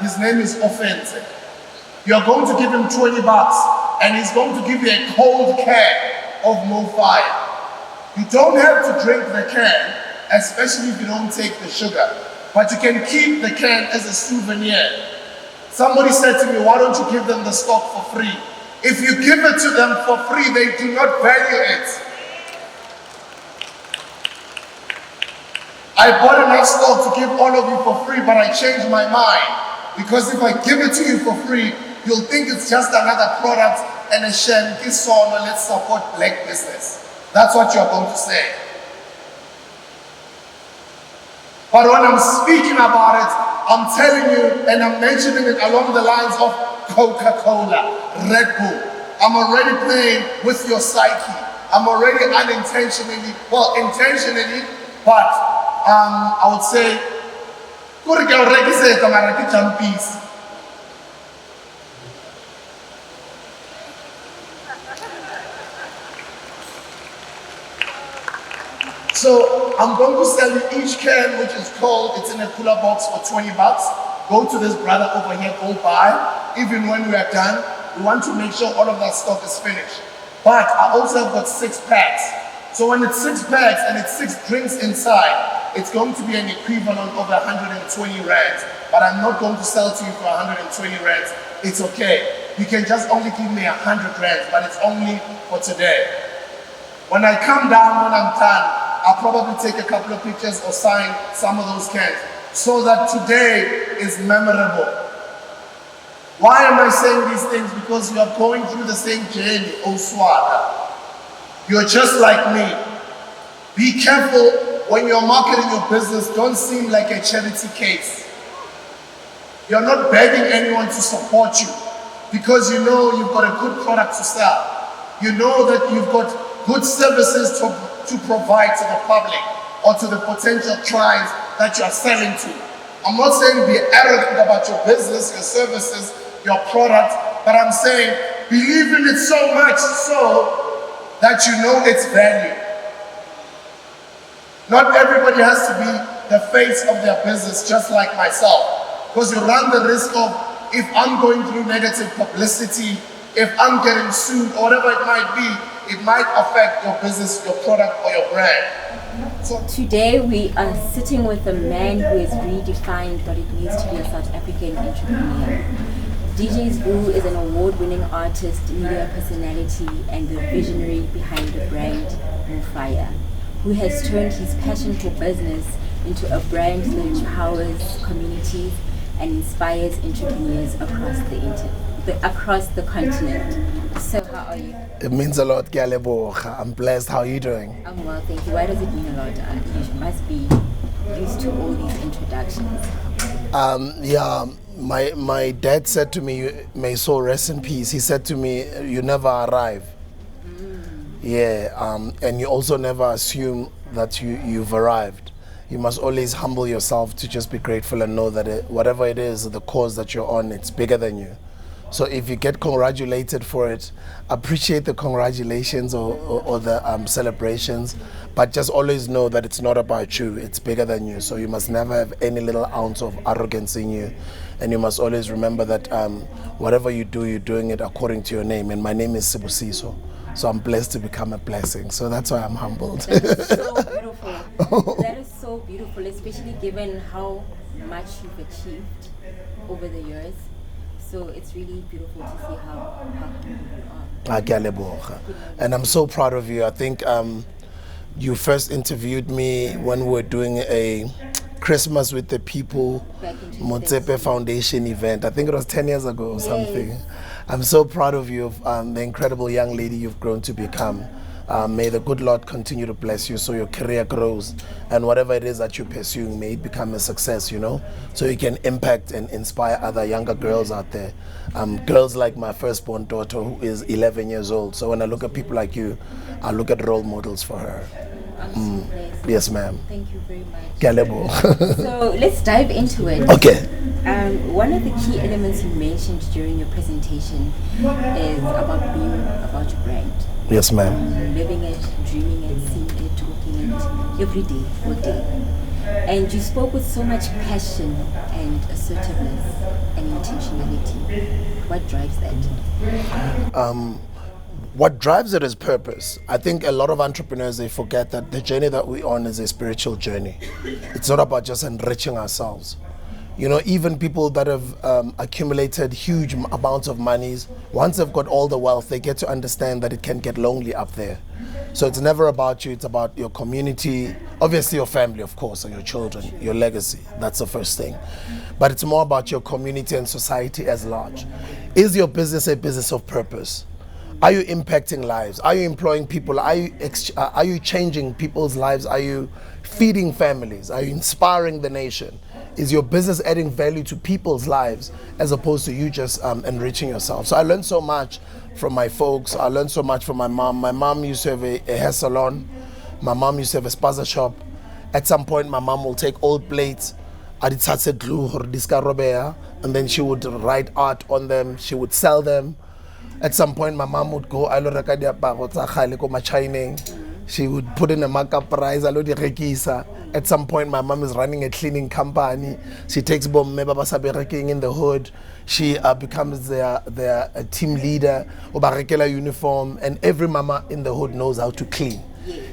his name is Offense. You're going to give him 20 bucks and he's going to give you a cold can of Mo Fire. You don't have to drink the can, especially if you don't take the sugar, but you can keep the can as a souvenir. Somebody said to me, why don't you give them the stock for free? If you give it to them for free, they do not value it. I bought enough stock to give all of you for free, but I changed my mind. Because if I give it to you for free, you'll think it's just another product and a shame, this song, let's support black business. That's what you're going to say. But when I'm speaking about it, I'm telling you, and I'm mentioning it along the lines of Coca-Cola, Red Bull. I'm already playing with your psyche. I'm already unintentionally, well, intentionally, but I would say, so I'm going to sell you each can, which is cold. It's in a cooler box for 20 bucks. Go to this brother over here, go buy. Even when we are done, we want to make sure all of that stock is finished. But I also have got 6 packs. So when it's 6 packs and it's 6 drinks inside, it's going to be an equivalent of 120 rands. But I'm not going to sell to you for 120 rands. It's okay. You can just only give me 100 rands, but it's only for today. When I come down, when I'm done, I'll probably take a couple of pictures or sign some of those cans so that today is memorable. Why am I saying these things? Because you are going through the same journey, Oswaka. You're just like me. Be careful when you're marketing your business. Don't seem like a charity case. You're not begging anyone to support you because you know you've got a good product to sell. You know that you've got good services to provide to the public or to the potential clients that you are selling to. I'm not saying be arrogant about your business, your services, your product, but I'm saying believe in it so much so that you know its value. Not everybody has to be the face of their business just like myself, because you run the risk of, if I'm going through negative publicity, if I'm getting sued, or whatever it might be, it might affect your business, your product, or your brand. So today we are sitting with a man who has redefined what it means to be a South African entrepreneur. DJ Sbu is an award-winning artist, media personality, and the visionary behind the brand Mo Fire, who has turned his passion for business into a brand that empowers communities and inspires entrepreneurs across the continent. So how are you? It means a lot, Galebocha. I'm blessed. How are you doing? I'm well, thank you. Why does it mean a lot? You must be used to all these introductions. Yeah, my dad said to me, may soul rest in peace. He said to me, you never arrive. Yeah, and you also never assume that you've arrived. You must always humble yourself to just be grateful and know that whatever it is, the cause that you're on, it's bigger than you. So if you get congratulated for it, appreciate the congratulations or the celebrations, but just always know that it's not about you, it's bigger than you. So you must never have any little ounce of arrogance in you. And you must always remember that whatever you do, you're doing it according to your name. And my name is Sbu. So I'm blessed to become a blessing. So that's why I'm humbled. That is so beautiful. That is so beautiful, especially given how much you've achieved over the years. So it's really beautiful to see how humble you are. And I'm so proud of you. I think you first interviewed me when we were doing a Christmas with the People Motsepe Foundation event. I think it was 10 years ago or something. I'm so proud of you, of the incredible young lady you've grown to become. May the good Lord continue to bless you so your career grows, and whatever it is that you're pursuing, may it become a success, you know, so you can impact and inspire other younger girls out there. Girls like my firstborn daughter, who is 11 years old. So when I look at people like you, I look at role models for her. Yes, ma'am. Thank you very much. Galebo. So let's dive into it. Okay. One of the key elements you mentioned during your presentation is about being about your brand. Yes, ma'am. Living it, dreaming it, seeing it, talking it every day, all day. And you spoke with so much passion and assertiveness and intentionality. What drives that? What drives it is purpose. I think a lot of entrepreneurs, they forget that the journey that we're on is a spiritual journey. It's not about just enriching ourselves. You know, even people that have accumulated huge amounts of monies, once they've got all the wealth, they get to understand that it can get lonely up there. So it's never about you, it's about your community, obviously your family, of course, and your children, your legacy. That's the first thing. But it's more about your community and society as large. Is your business a business of purpose? Are you impacting lives? Are you employing people? Are you changing people's lives? Are you feeding families? Are you inspiring the nation? Is your business adding value to people's lives as opposed to you just enriching yourself? So I learned so much from my folks. I learned so much from my mom. My mom used to have a hair salon. My mom used to have a spaza shop. At some point, my mom will take old plates, and then she would write art on them. She would sell them. At some point, my mom would go, she would put in a markup price. At some point, my mom is running a cleaning company. She takes working in the hood. She becomes their team leader, uniform, and every mama in the hood knows how to clean.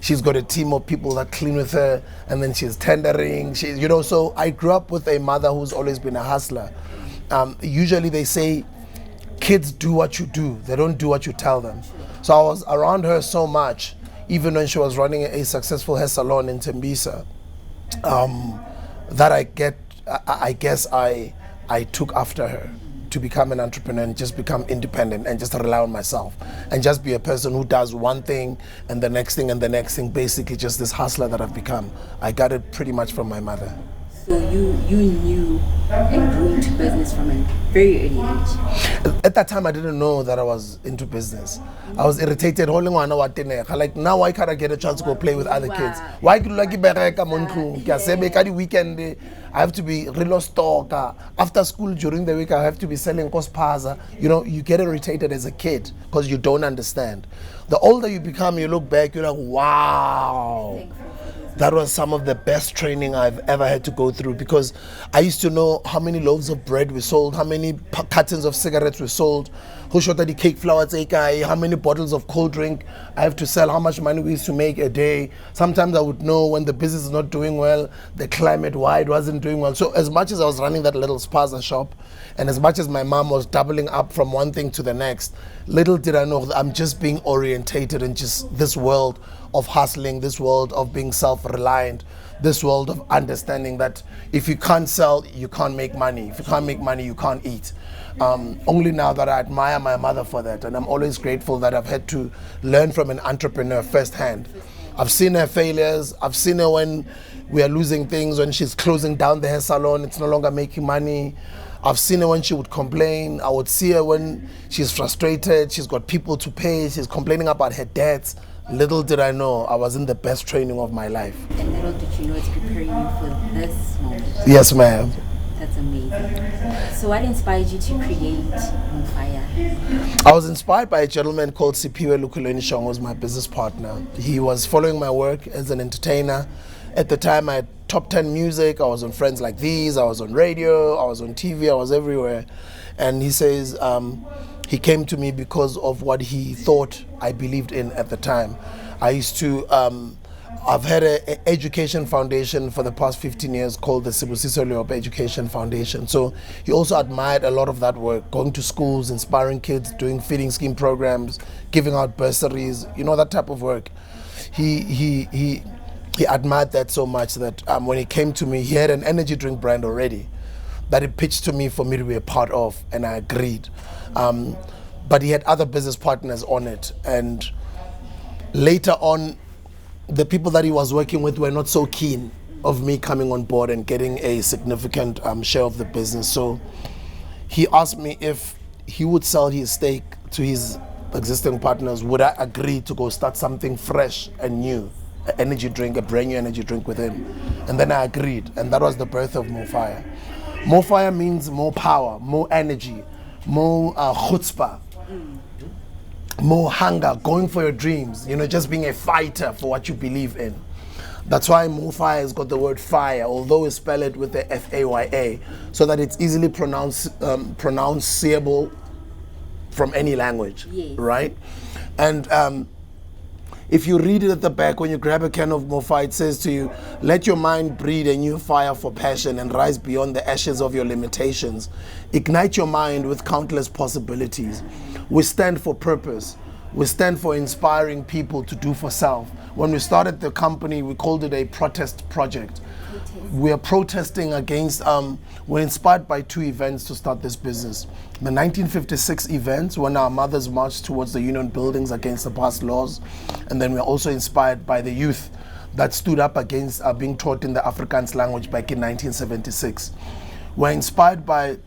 She's got a team of people that clean with her, and then she's tendering. So I grew up with a mother who's always been a hustler. Usually they say, kids do what you do, they don't do what you tell them. So I was around her so much, even when she was running a successful hair salon in Tembisa, that I guess I took after her to become an entrepreneur and just become independent and just rely on myself and just be a person who does one thing and the next thing and the next thing, basically just this hustler that I've become. I got it pretty much from my mother. So you knew and grew into business from a very early age. At that time, I didn't know that I was into business. I was irritated. Like, now why can't I get a chance to go play with other kids? Why could I weekend? I have to be real stock. After school during the week, I have to be selling cospaza. You get irritated as a kid because you don't understand. The older you become, you look back, you're like, wow. That was some of the best training I've ever had to go through, because I used to know how many loaves of bread we sold, how many cartons of cigarettes we sold, who shot the cake flour, how many bottles of cold drink I have to sell, how much money we used to make a day. Sometimes I would know when the business is not doing well, the climate, why it wasn't doing well. So as much as I was running that little spaza shop, and as much as my mom was doubling up from one thing to the next, little did I know that I'm just being orientated in just this world of hustling, this world of being self-reliant, this world of understanding that if you can't sell, you can't make money. If you can't make money, you can't eat. Only now that I admire my mother for that, and I'm always grateful that I've had to learn from an entrepreneur firsthand. I've seen her failures. I've seen her when we are losing things, when she's closing down the hair salon, it's no longer making money. I've seen her when she would complain. I would see her when she's frustrated, she's got people to pay, she's complaining about her debts. Little did I know I was in the best training of my life. And little did you know it's preparing you for this moment. Yes, ma'am. That's amazing. So what inspired you to create Mofire? I was inspired by a gentleman called Sipiwe Lukuleni Shong, who was my business partner. He was following my work as an entertainer. At the time, I had top 10 music. I was on Friends Like These. I was on radio. I was on TV. I was everywhere. And he says, he came to me because of what he thought I believed in at the time. I used to, I've had an education foundation for the past 15 years called the Sbu Education Foundation. So he also admired a lot of that work, going to schools, inspiring kids, doing feeding scheme programs, giving out bursaries, that type of work. He admired that so much that when he came to me, he had an energy drink brand already that he pitched to me for me to be a part of, and I agreed. But he had other business partners on it, and later on, the people that he was working with were not so keen of me coming on board and getting a significant share of the business. So he asked me if he would sell his stake to his existing partners, would I agree to go start something fresh and new, an energy drink, a brand new energy drink with him. And then I agreed, and that was the birth of Mofire. Mofire means more power, more energy, more chutzpah, more hunger, going for your dreams, just being a fighter for what you believe in. That's why MoFaya has got the word fire, although we spell it with the F-A-Y-A, so that it's easily pronounceable from any language, yes. right? And if you read it at the back, when you grab a can of MoFaya, it says to you, let your mind breathe a new fire for passion and rise beyond the ashes of your limitations. Ignite your mind with countless possibilities. We stand for purpose. We stand for inspiring people to do for self. When we started the company, we called it a protest project. We are protesting against, we're inspired by two events to start this business. The 1956 events, when our mothers marched towards the union buildings against the past laws. And then we're also inspired by the youth that stood up against being taught in the Afrikaans language back in 1976. We're inspired by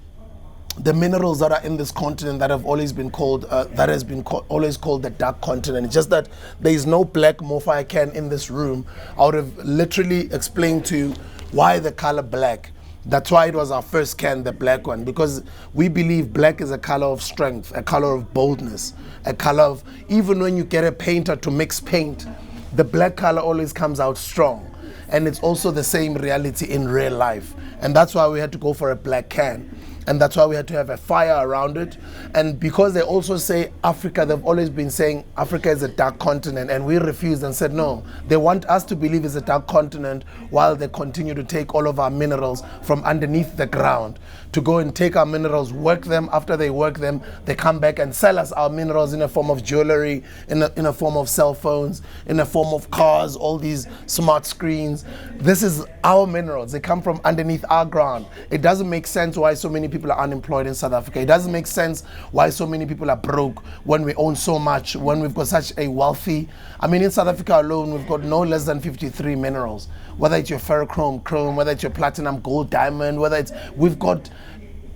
the minerals that are in this continent that have always been called, always called the dark continent. It's just that there is no black MoFaya can in this room. I would have literally explained to you why the color black. That's why it was our first can, the black one, because we believe black is a color of strength, a color of boldness, a color of, even when you get a painter to mix paint, the black color always comes out strong. And it's also the same reality in real life. And that's why we had to go for a black can. And that's why we had to have a fire around it. And because they also say Africa, they've always been saying Africa is a dark continent, and we refused and said no. They want us to believe it's a dark continent while they continue to take all of our minerals from underneath the ground, to go and take our minerals, work them. After they work them, they come back and sell us our minerals in a form of jewelry, in a form of cell phones, in a form of cars, all these smart screens. This is our minerals. They come from underneath our ground. It doesn't make sense why so many people are unemployed in South Africa. It doesn't make sense why so many people are broke when we own so much, when we've got such a wealthy, I mean, in South Africa alone, we've got no less than 53 minerals, whether it's your ferrochrome, chrome, whether it's your platinum, gold, diamond, whether it's, we've got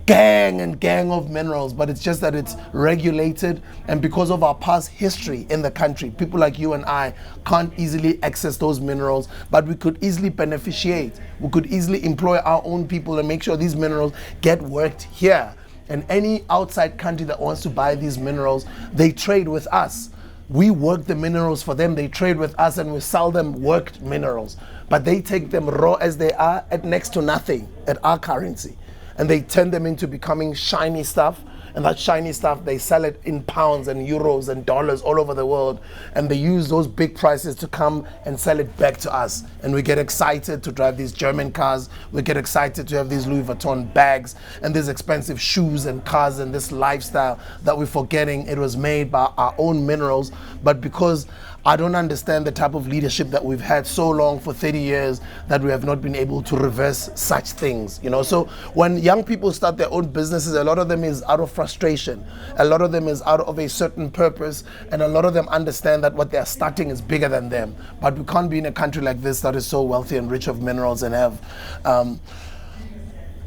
gang and gang of minerals, but it's just that it's regulated, and because of our past history in the country, people like you and I can't easily access those minerals, but we could easily beneficiate. We could easily employ our own people and make sure these minerals get worked here. And any outside country that wants to buy these minerals, they trade with us. We work the minerals for them, they trade with us, and we sell them worked minerals. But they take them raw as they are at next to nothing, at our currency. And they turn them into becoming shiny stuff. And that shiny stuff, they sell it in pounds and euros and dollars all over the world. And they use those big prices to come and sell it back to us. And we get excited to drive these German cars. We get excited to have these Louis Vuitton bags and these expensive shoes and cars and this lifestyle that we're forgetting it was made by our own minerals. But because I don't understand the type of leadership that we've had so long, for 30 years, that we have not been able to reverse such things, you know. So when young people start their own businesses, a lot of them is out of frustration. A lot of them is out of a certain purpose, and a lot of them understand that what they're starting is bigger than them. But we can't be in a country like this that is so wealthy and rich of minerals and have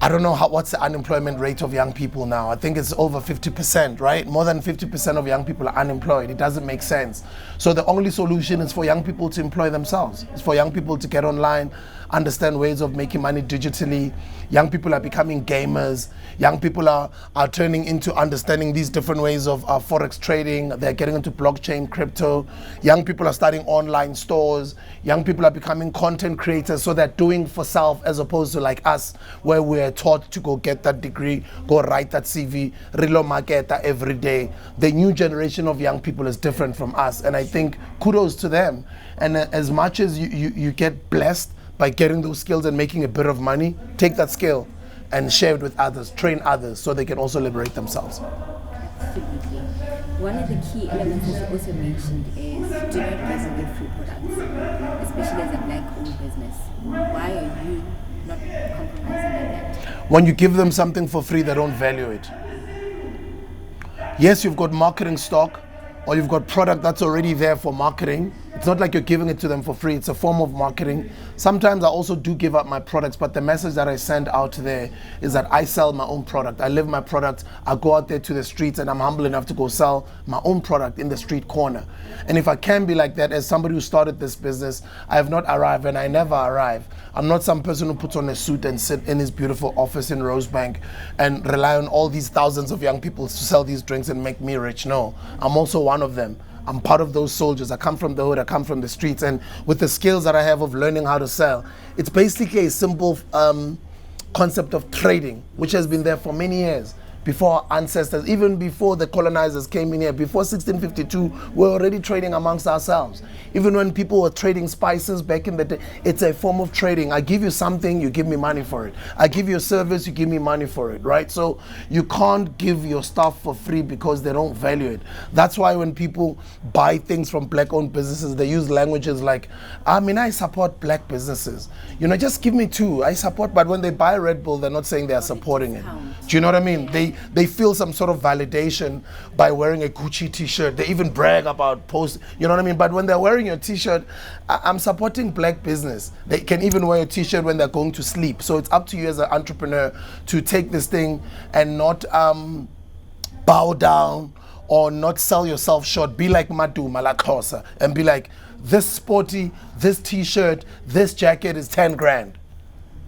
I don't know what's the unemployment rate of young people now. I think it's over 50%, right? More than 50% of young people are unemployed. It doesn't make sense. So the only solution is for young people to employ themselves. It's for young people to get online, understand ways of making money digitally. Young people are becoming gamers. Young people are turning into understanding these different ways of forex trading. They're getting into blockchain, crypto. Young people are starting online stores. Young people are becoming content creators. So they're doing for self, as opposed to like us, where we're taught to go get that degree, go write that CV, relo marketa every day. The new generation of young people is different from us. And I think kudos to them. And as much as you get blessed by getting those skills and making a bit of money, take that skill and share it with others, train others so they can also liberate themselves. Absolutely. One of the key elements that you also mentioned is do not give away free products, especially as a black-owned business. Why are you not compromising on that? When you give them something for free, they don't value it. Yes, you've got marketing stock, or you've got product that's already there for marketing. It's not like you're giving it to them for free. It's a form of marketing. Sometimes I also do give up my products, but the message that I send out there is that I sell my own product. I live my product. I go out there to the streets, and I'm humble enough to go sell my own product in the street corner. And if I can be like that as somebody who started this business, I have not arrived, and I never arrive. I'm not some person who puts on a suit and sit in his beautiful office in Rosebank and rely on all these thousands of young people to sell these drinks and make me rich. No, I'm also one of them. I'm part of those soldiers. I come from the hood, I come from the streets, and with the skills that I have of learning how to sell, it's basically a simple concept of trading, which has been there for many years. Before our ancestors, even before the colonizers came in here, before 1652, we were already trading amongst ourselves. Even when people were trading spices back in the day, it's a form of trading. I give you something, you give me money for it. I give you a service, you give me money for it, right? So you can't give your stuff for free because they don't value it. That's why when people buy things from black-owned businesses, they use languages like, I support black businesses. Just give me two. I support, but when they buy Red Bull, they're not saying they are supporting it. Do you know what I mean? They feel some sort of validation by wearing a Gucci t-shirt. They even brag about post, you know what I mean? But when they're wearing your t-shirt, I'm supporting black business. They can even wear a t-shirt when they're going to sleep. So it's up to you as an entrepreneur to take this thing and not bow down or not sell yourself short. Be like Madu Malakhosa and be like, this t-shirt, this jacket is 10 grand.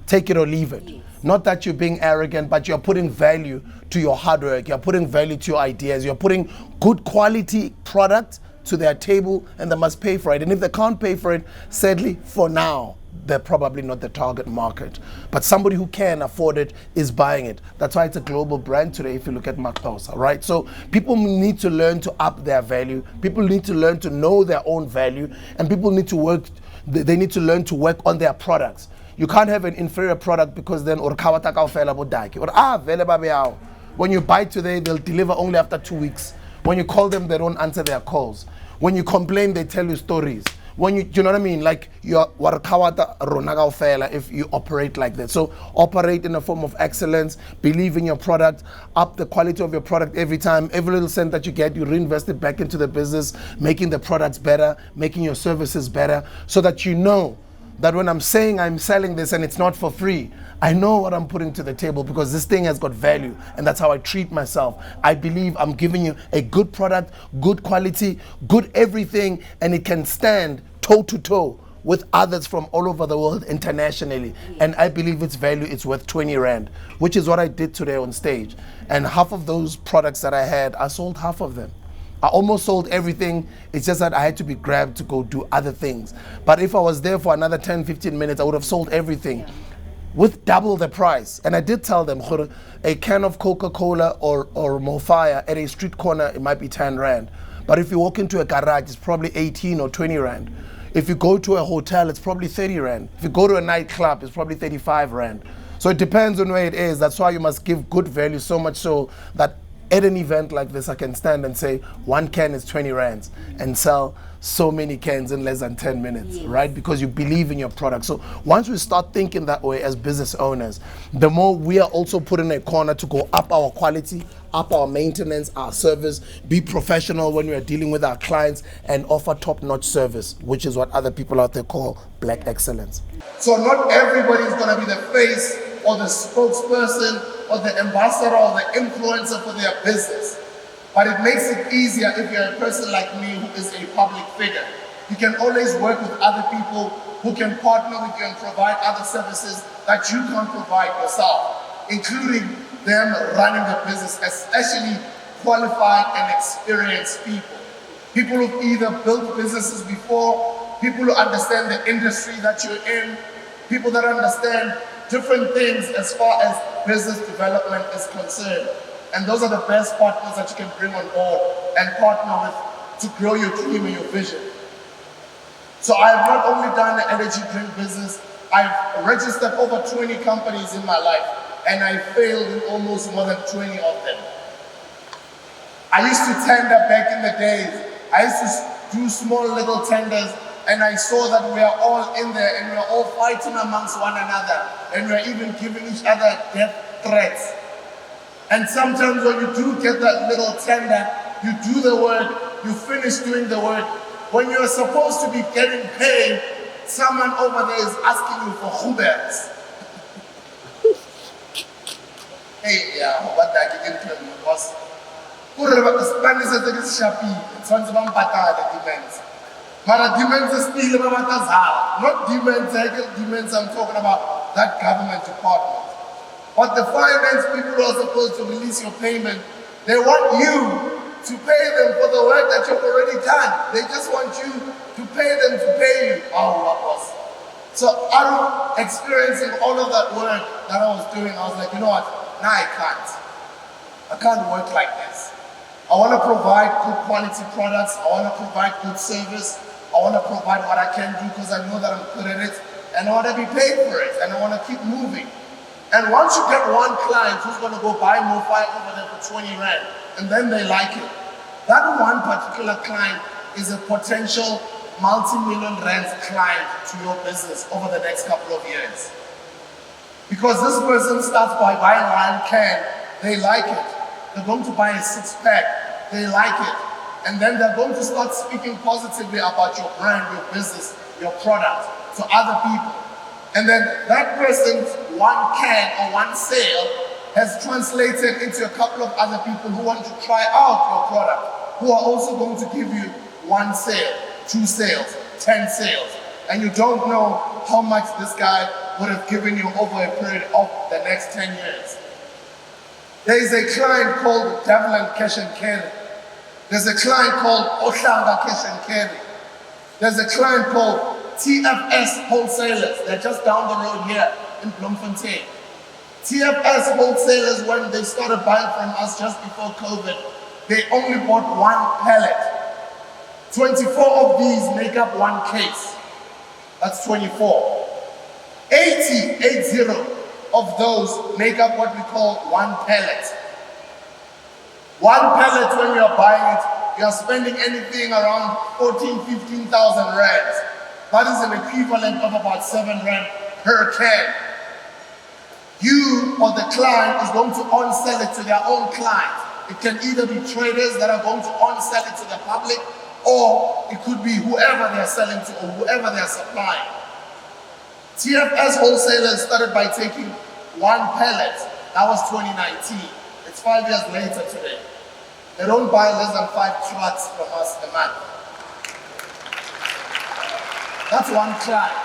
Take it or leave it. Not that you're being arrogant, but you're putting value to your hard work. You're putting value to your ideas. You're putting good quality product to their table, and they must pay for it. And if they can't pay for it, sadly, for now, they're probably not the target market. But somebody who can afford it is buying it. That's why it's a global brand today, if you look at Makhosa, right? So people need to learn to up their value. People need to learn to know their own value. And people need to work, they need to learn to work on their products. You can't have an inferior product because then when you buy today, they'll deliver only after 2 weeks. When you call them, they don't answer their calls. When you complain, they tell you stories. Do you know what I mean? Like you're if you operate like that. So operate in a form of excellence, believe in your product, up the quality of your product every time. Every little cent that you get, you reinvest it back into the business, making the products better, making your services better, so that you know that when I'm saying I'm selling this and it's not for free, I know what I'm putting to the table because this thing has got value, and that's how I treat myself. I believe I'm giving you a good product, good quality, good everything, and it can stand toe to toe with others from all over the world internationally. And I believe its value is worth 20 Rand, which is what I did today on stage. And half of those products that I had, I sold half of them. I almost sold everything. It's just that I had to be grabbed to go do other things. But if I was there for another 10, 15 minutes, I would have sold everything with double the price. And I did tell them, a can of Coca-Cola or Mofire at a street corner, it might be 10 Rand. But if you walk into a garage, it's probably 18 or 20 Rand. If you go to a hotel, it's probably 30 Rand. If you go to a nightclub, it's probably 35 Rand. So it depends on where it is. That's why you must give good value, so much so that at an event like this, I can stand and say, one can is 20 Rands and sell so many cans in less than 10 minutes, right? Because you believe in your product. So once we start thinking that way as business owners, the more we are also put in a corner to go up our quality, up our maintenance, our service, be professional when we are dealing with our clients, and offer top-notch service, which is what other people out there call black excellence. So not everybody is going to be the face or the spokesperson or the ambassador or the influencer for their business. But it makes it easier if you're a person like me who is a public figure. You can always work with other people who can partner with you and provide other services that you can't provide yourself, including them running the business, especially qualified and experienced people. People who've either built businesses before, people who understand the industry that you're in, people that understand different things as far as business development is concerned. And those are the best partners that you can bring on board and partner with to grow your dream and your vision. So I've not only done the energy drink business, I've registered over 20 companies in my life, and I failed in almost more than 20 of them. I used to tender back in the days. I used to do small little tenders, and I saw that we are all in there and we are all fighting amongst one another, and we are even giving each other death threats. And sometimes when you do get that little tender, you do the work, you finish doing the work. When you're supposed to be getting paid, someone over there is asking you for hubers. Hey, yeah, what that you can tell me, boss? Spanish is sharpie, it's on the demands. But demands is still not demands, I'm talking about that government department. But the finance people who are supposed to release your payment, they want you to pay them for the work that you've already done. They just want you to pay them to pay you. Oh, what was? So out of experiencing all of that work that I was doing, I was like, you know what? Nah, I can't. I can't work like this. I want to provide good quality products. I want to provide good service. I want to provide what I can do because I know that I'm good at it. And I want to be paid for it. And I want to keep moving. And once you get one client who's going to go buy MoFi over there for 20 Rand, and then they like it, that one particular client is a potential multi-million rands client to your business over the next couple of years. Because this person starts by buying one can, they like it. They're going to buy a 6-pack, they like it. And then they're going to start speaking positively about your brand, your business, your product to other people. And then that person's one can or one sale has translated into a couple of other people who want to try out your product, who are also going to give you one sale, 2 sales, 10 sales. And you don't know how much this guy would have given you over a period of the next 10 years. There is a client called Devlin Cash and Carry. There's a client called Ohlanga Cash and Carry. There's a client called TFS Wholesalers. They're just down the road here in Bloemfontein. TFS Wholesalers, when they started buying from us just before COVID, they only bought one pallet. 24 of these make up one case. That's 24. 80 of those make up what we call one pallet. One pallet, when you're buying it, you're spending anything around 14,000, 15,000 rands. That is an equivalent of about 7 rand per can. You or the client is going to on-sell it to their own client. It can either be traders that are going to on-sell it to the public, or it could be whoever they're selling to or whoever they're supplying. TFS Wholesalers started by taking one pallet. That was 2019. It's 5 years later today. They don't buy less than 5 trucks from us a month. That's one client.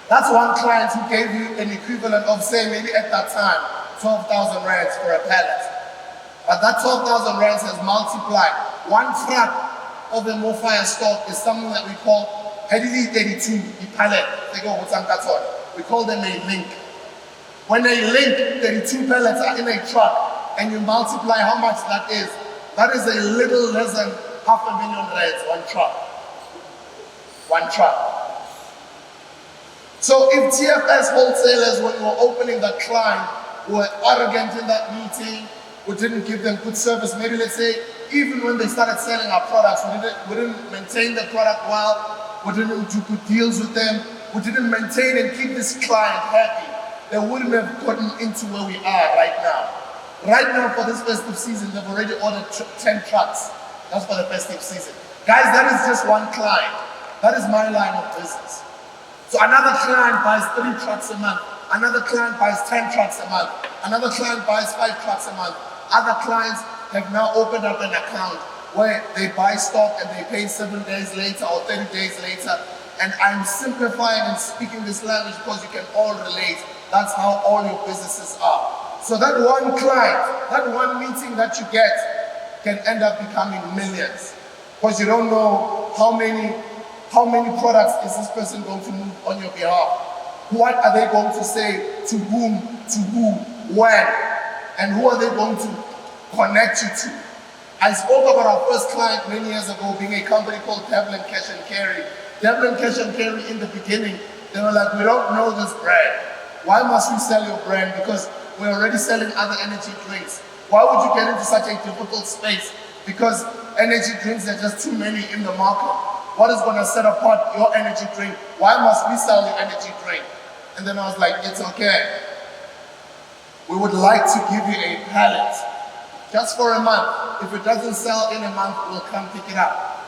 That's one client who gave you an equivalent of, say, maybe at that time, 12,000 rands for a pallet. But that 12,000 rands has multiplied. One truck of the MoFi stock is something that we call Hedili 32, the pallet. We call them a link. When a link, 32 pallets are in a truck, and you multiply how much that is a little less than 500,000 rands, one truck. One truck. So if TFS Wholesalers, when we were opening the client, were arrogant in that meeting, we didn't give them good service, maybe let's say, even when they started selling our products, we didn't maintain the product well, we didn't do good deals with them, we didn't maintain and keep this client happy, they wouldn't have gotten into where we are right now. Right now, for this festive season, they've already ordered 10 trucks. That's for the festive season. Guys, that is just one client. That is my line of business. So another client buys 3 trucks a month. Another client buys 10 trucks a month. Another client buys 5 trucks a month. Other clients have now opened up an account where they buy stock and they pay 7 days later or 30 days later. And I'm simplifying and speaking this language because you can all relate. That's how all your businesses are. So that one client, that one meeting that you get can end up becoming millions. Because you don't know how many products is this person going to move on your behalf. What are they going to say to whom, to who, when, and who are they going to connect you to? I spoke about our first client many years ago being a company called Devlin Cash and Carry. Devlin Cash and Carry, in the beginning, they were like, we don't know this brand. Why must we sell your brand? Because we're already selling other energy drinks. Why would you get into such a difficult space? Because energy drinks, there are just too many in the market. What is going to set apart your energy drink? Why must we sell your energy drink? And then I was like, it's okay. We would like to give you a pallet just for a month. If it doesn't sell in a month, we'll come pick it up.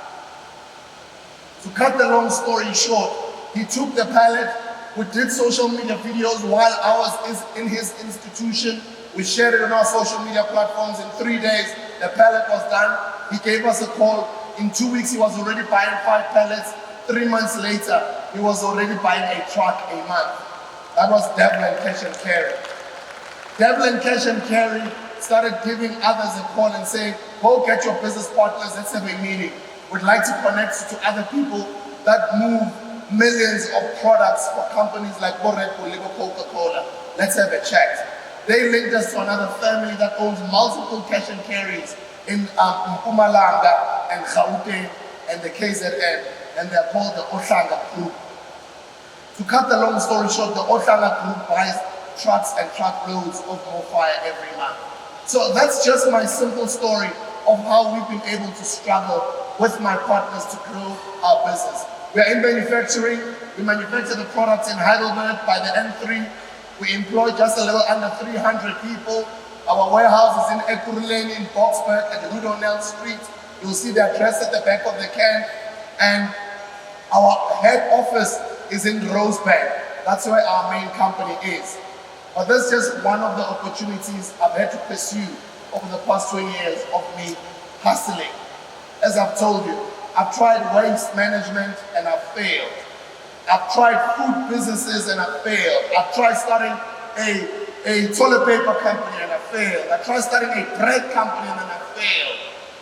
To cut the long story short, he took the pallet. We did social media videos while I was in his institution. We shared it on our social media platforms. In 3 days, the pallet was done. He gave us a call. In 2 weeks, he was already buying 5 pallets. 3 months later, he was already buying a truck a month. That was Devlin Cash and Carry. Devlin Cash and Carry started giving others a call and saying, go get your business partners, let's have a meeting. We'd like to connect you to other people that move millions of products for companies like Red Bull, Coca-Cola. Let's have a chat. They linked us to another family that owns multiple cash and carries in Mpumalanga and Gauteng and the KZN, and they're called the Ohlanga Group. To cut the long story short, the Ohlanga Group buys trucks and truckloads of Mofire every month. So that's just my simple story of how we've been able to struggle with my partners to grow our business. We are in manufacturing. We manufacture the products in Heidelberg by the N3. We employ just a little under 300 people. Our warehouse is in Ekurhuleni in Boksburg at Rudolph Street. You'll see the address at the back of the can. And our head office is in Rosebank. That's where our main company is. But that's just one of the opportunities I've had to pursue over the past 20 years of me hustling. As I've told you, I've tried waste management and I've failed. I've tried food businesses and I've failed. I've tried starting a toilet paper company and I failed. I tried starting a bread company and then I failed.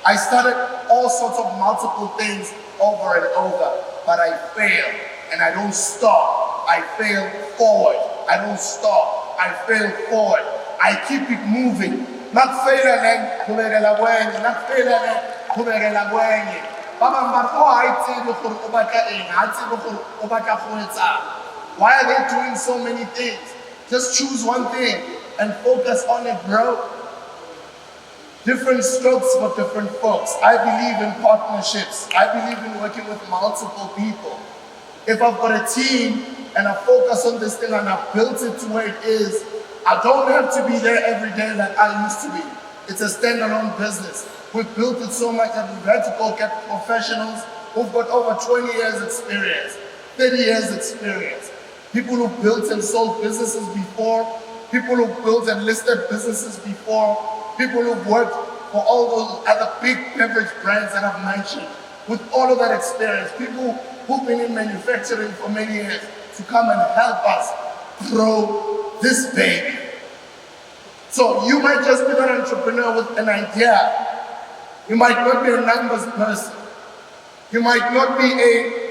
I started all sorts of multiple things over and over, but I failed. And I don't stop. I fail forward. I don't stop. I fail forward. I keep it moving. Not failing, not failing, why are they doing so many things? Just choose one thing and focus on it, bro. Different strokes for different folks. I believe in partnerships. I believe in working with multiple people. If I've got a team and I focus on this thing and I've built it to where it is, I don't have to be there every day like I used to be. It's a standalone business. We've built it so much that we've had to go get professionals who've got over 20 years experience, 30 years experience. People who built and sold businesses before, people who built and listed businesses before, people who've worked for all those other big beverage brands that I've mentioned. With all of that experience, people who've been in manufacturing for many years to come and help us grow this baby. So you might just be an entrepreneur with an idea. You might not be a numbers person. You might not be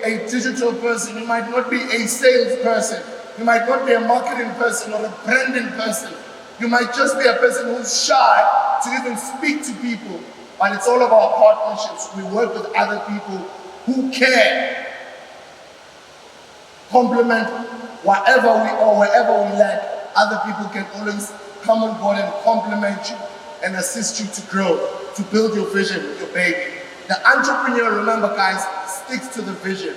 a digital person. You might not be a sales person. You might not be a marketing person or a branding person. You might just be a person who's shy to even speak to people. But it's all about partnerships. We work with other people who care. Complement whatever we or wherever we lack. Other people can always come on board and complement you and assist you to grow, to build your vision, your baby. The entrepreneur, remember guys, sticks to the vision.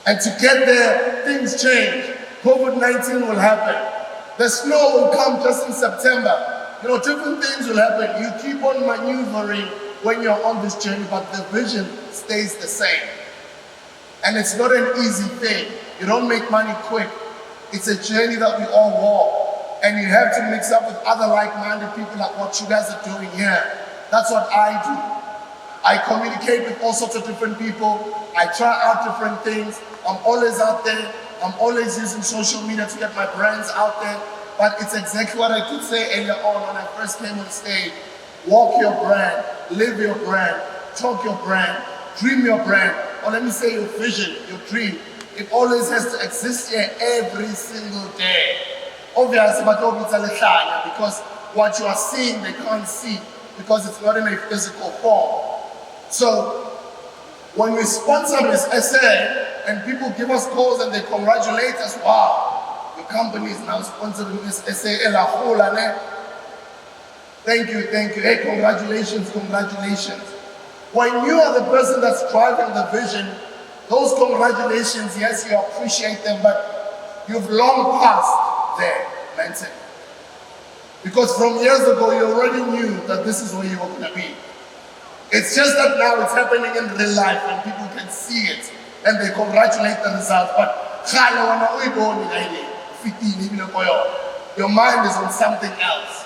And to get there, things change. COVID-19 will happen. The snow will come just in September. You know, different things will happen. You keep on maneuvering when you're on this journey, but the vision stays the same. And it's not an easy thing. You don't make money quick. It's a journey that we all walk. And you have to mix up with other like-minded people like what you guys are doing here. That's what I do. I communicate with all sorts of different people. I try out different things. I'm always out there. I'm always using social media to get my brands out there. But it's exactly what I could say earlier on when I first came on stage. Walk your brand, live your brand, talk your brand, dream your brand. Or let me say your vision, your dream. It always has to exist here every single day. Obviously, but because what you are seeing, they can't see because it's not in a physical form. So when we sponsor this essay and people give us calls and they congratulate us, wow, your company is now sponsoring this essay. Thank you, thank you. Hey, congratulations, congratulations. When you are the person that's driving the vision, those congratulations, yes, you appreciate them, but you've long passed there, mentally. Because from years ago, you already knew that this is where you were going to be. It's just that now it's happening in real life and people can see it and they congratulate the results. But your mind is on something else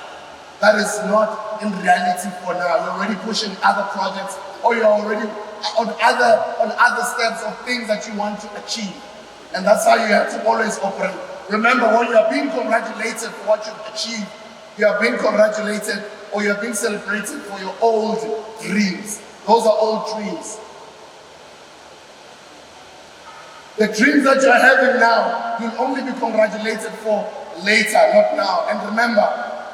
that is not in reality for now. You're already pushing other projects or you're already on other steps of things that you want to achieve. And that's how you have to always operate. Remember, when you are being congratulated for what you've achieved, You are being congratulated or you are being celebrated for your old dreams. Those are old dreams. The dreams that you are having now, you'll only be congratulated for later, not now. And remember,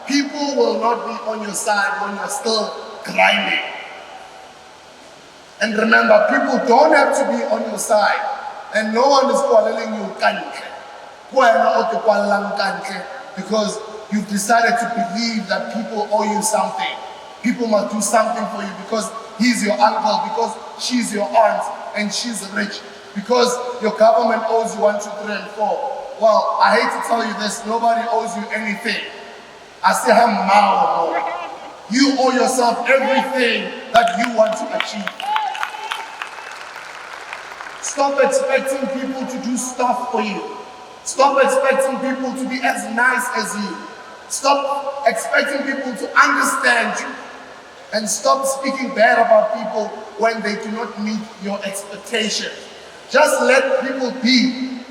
people will not be on your side when you're still grinding. And remember, people don't have to be on your side. And no one is calling you kanke. Because you've decided to believe that people owe you something. People must do something for you because he's your uncle, because she's your aunt and she's rich, because your government owes you 1, 2, 3, and 4. Well, I hate to tell you this, nobody owes you anything. I say, you owe yourself everything that you want to achieve. Stop expecting people to do stuff for you. Stop expecting people to be as nice as you. Stop expecting people to understand you. And stop speaking bad about people when they do not meet your expectations. Just let people be.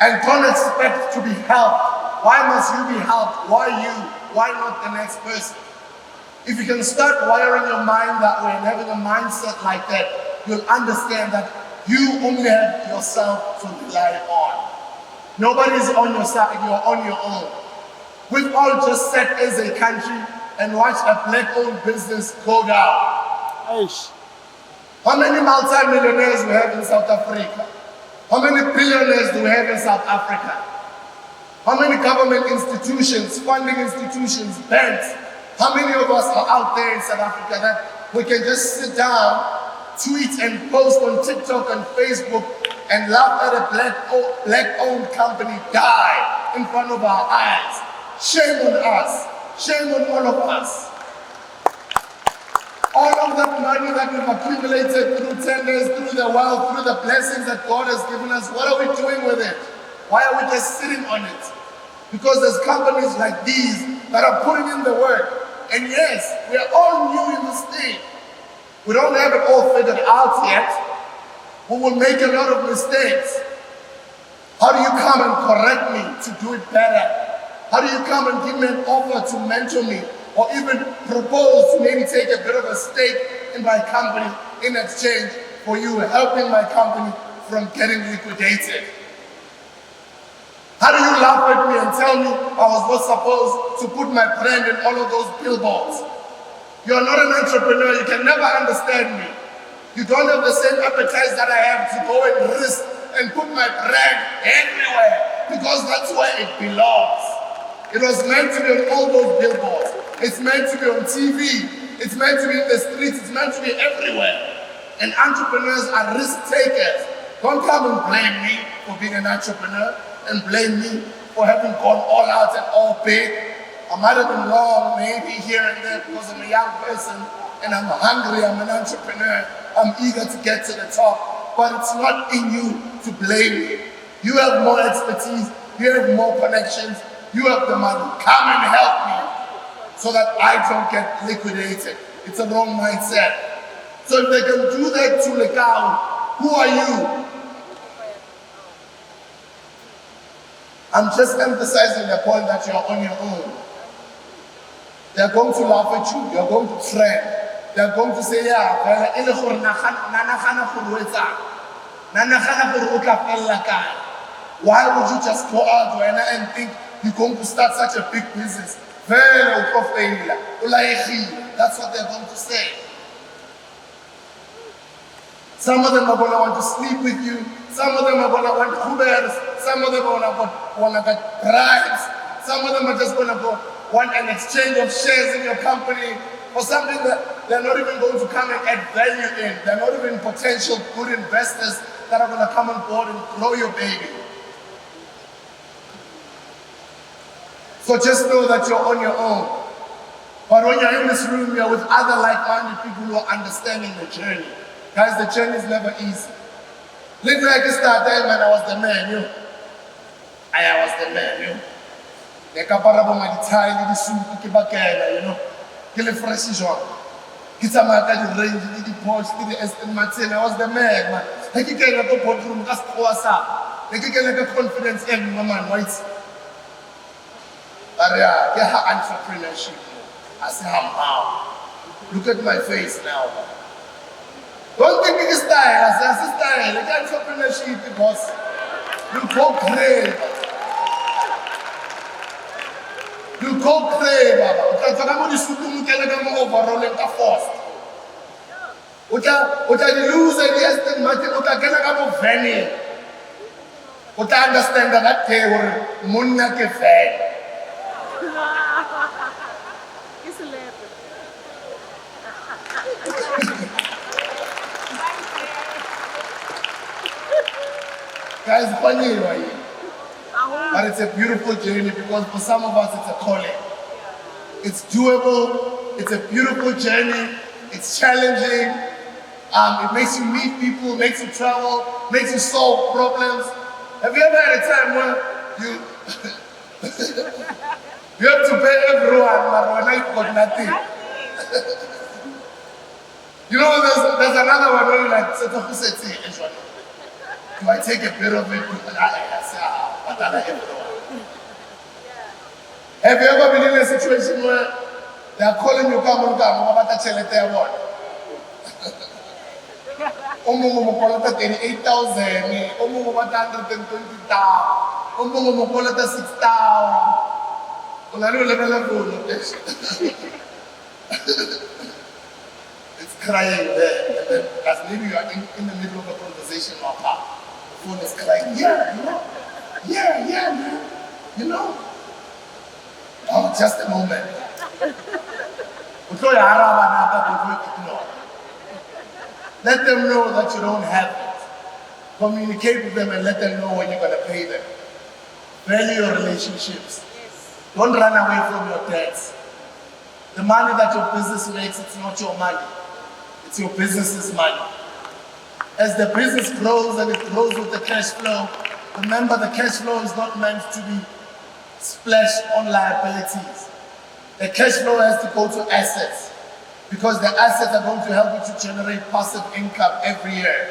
And don't expect to be helped. Why must you be helped? Why you? Why not the next person? If you can start wiring your mind that way and having a mindset like that, you'll understand that you only have yourself to rely on. Nobody's on your side, you're on your own. We've all just sat as a country and watched a black-owned business go down. Aish. How many multi-millionaires do we have in South Africa? How many billionaires do we have in South Africa? How many government institutions, funding institutions, banks, how many of us are out there in South Africa that we can just sit down, tweet and post on TikTok and Facebook and laugh at a black-owned company die in front of our eyes? Shame on us. Shame on all of us. All of that money that we've accumulated through tenders, through the wealth, through the blessings that God has given us, what are we doing with it? Why are we just sitting on it? Because there's companies like these that are putting in the work. And yes, we are all new in this thing. We don't have it all figured out yet. We will make a lot of mistakes. How do you come and correct me to do it better? How do you come and give me an offer to mentor me, or even propose to maybe take a bit of a stake in my company in exchange for you helping my company from getting liquidated? How do you laugh at me and tell me I was not supposed to put my brand in all of those billboards? You're not an entrepreneur, you can never understand me. You don't have the same appetite that I have to go and risk and put my brand everywhere, because that's where it belongs. It was meant to be on all those billboards. It's meant to be on TV. It's meant to be in the streets. It's meant to be everywhere. And entrepreneurs are risk takers. Don't come and blame me for being an entrepreneur and blame me for having gone all out and all big. I might have been wrong maybe here and there because I'm a young person and I'm hungry, I'm an entrepreneur, I'm eager to get to the top. But it's not in you to blame me. You have more expertise, you have more connections, you have the money. Come and help me so that I don't get liquidated. It's a wrong mindset. So if they can do that to Lekau, who are you? I'm just emphasizing the point that you're on your own. They're going to laugh at you, you're going to trend. They're going to say, yeah, why would you just go out and think you're going to start such a big business? That's what they're going to say. Some of them are going to want to sleep with you. Some of them are going to want Ubers. Some of them are going to get bribes. Some of them are just going to want an exchange of shares in your company or something that they're not even going to come and add value in. They're not even potential good investors that are going to come on board and grow your baby. So just know that you're on your own. But when you're in this room, you're with other like-minded people who are understanding the journey. Guys, the journey is never easy. Little like this start time, man, I was the man, you. I was the man, you. The caparabo maditali, the soup, the bakela, you know. Kill a fresh job. Kita mata the range, the Porsche, the Aston Martin. I was the man, man. Like you can't go boardroom, that's what's up. Like you can't get confidence in my man, right? I But yeah, get her entrepreneurship. I say, how? Look at my face now. Don't think it's style. I say, it's style. Like entrepreneurship because you go crazy. You go crazy, Baba. Because I'm going to shoot you overall in the first. Uta lose the Aston Martin, uta get a venue. Uta understand that they were Munna Cafe. It's a letter. Guys, funny, right? But it's a beautiful journey because for some of us it's a calling. It's doable, it's a beautiful journey, it's challenging. It makes you meet people, makes you travel, makes you solve problems. Have you ever had a time where you you have to pay everyone, but when I got nothing? You know, there's another one where you're like, do I take a bit of it? Have you ever been in a situation where they are calling you, come on, about the chele there one? Omungu 38,000, omungu 120,000, omungu 6,000. It's crying there, and then as maybe you are in the middle of a conversation or the phone is crying, yeah, man, you know. Oh, just a moment. Let them know that you don't have it. Communicate with them and let them know when you're going to pay them. Value your relationships. Don't run away from your debts. The money that your business makes, it's not your money. It's your business's money. As the business grows and it grows with the cash flow, remember the cash flow is not meant to be splashed on liabilities. The cash flow has to go to assets because the assets are going to help you to generate passive income every year.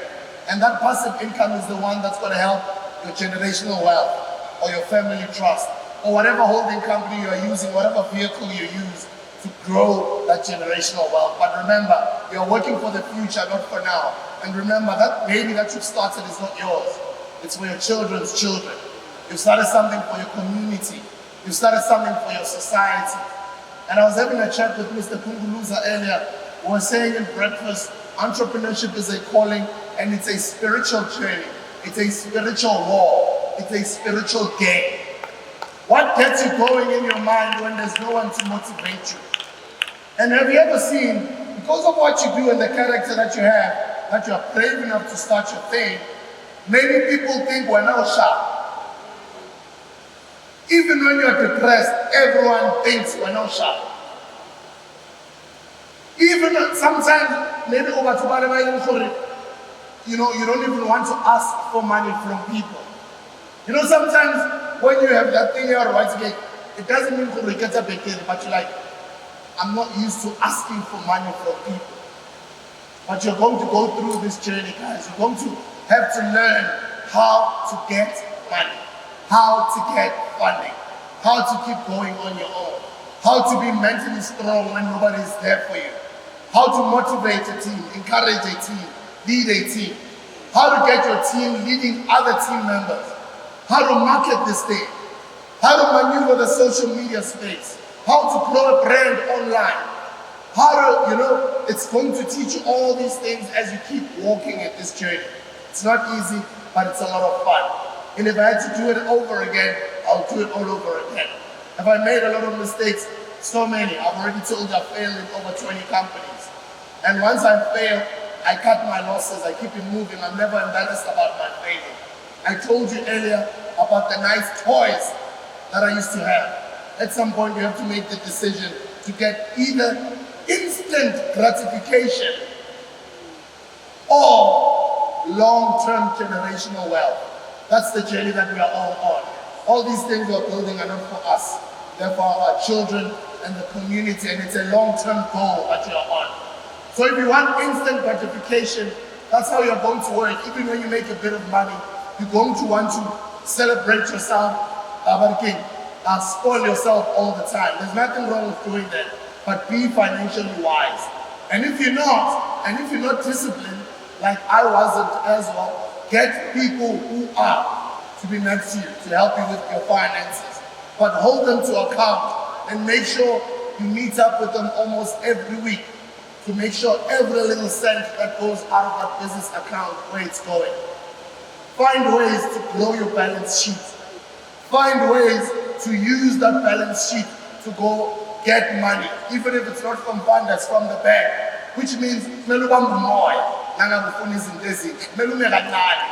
And that passive income is the one that's going to help your generational wealth or your family trust or whatever holding company you are using, whatever vehicle you use to grow that generational wealth. But remember, you're working for the future, not for now. And remember that baby that you've started is not yours. It's for your children's children. You've started something for your community. You've started something for your society. And I was having a chat with Mr. Kunguluza earlier. We were saying in breakfast, entrepreneurship is a calling and it's a spiritual journey. It's a spiritual war. It's a spiritual game. What gets you going in your mind when there's no one to motivate you? And have you ever seen, because of what you do and the character that you have, that you're brave enough to start your thing, many people think we're now sharp. Even when you're depressed, everyone thinks we're not sharp. Even sometimes, maybe over to you know, you don't even want to ask for money from people. You know, sometimes when you have that thing here, right, it doesn't mean to get a bit, but you're like, I'm not used to asking for money from people. But you're going to go through this journey, guys. You're going to have to learn how to get money, how to get funding, how to keep going on your own, how to be mentally strong when nobody is there for you, how to motivate a team, encourage a team, lead a team, how to get your team leading other team members, how to market this thing, how to maneuver the social media space, how to grow a brand online, how to, you know, it's going to teach you all these things as you keep walking at this journey. It's not easy, but it's a lot of fun. And if I had to do it over again, I'll do it all over again. Have I made a lot of mistakes? So many. I've already told you I failed in over 20 companies. And once I fail, I cut my losses, I keep it moving. I'm never embarrassed about my failure. I told you earlier about the nice toys that I used to have. At some point, you have to make the decision to get either instant gratification or long-term generational wealth. That's the journey that we are all on. All these things we're building are not for us. They're for our children and the community, and it's a long-term goal that you're on. So if you want instant gratification, that's how you're going to work. Even when you make a bit of money, you're going to want to celebrate yourself. spoil yourself all the time. There's nothing wrong with doing that, but be financially wise. And if you're not disciplined, like I wasn't as well, get people who are to be next to you to help you with your finances. But hold them to account and make sure you meet up with them almost every week to make sure every little cent that goes out of that business account where it's going. Find ways to grow your balance sheet. Find ways to use that balance sheet to go get money, even if it's not from funders, from the bank, which means kumele ubambe umoya nangabufuna izinto ezinhle, kumele ume kancane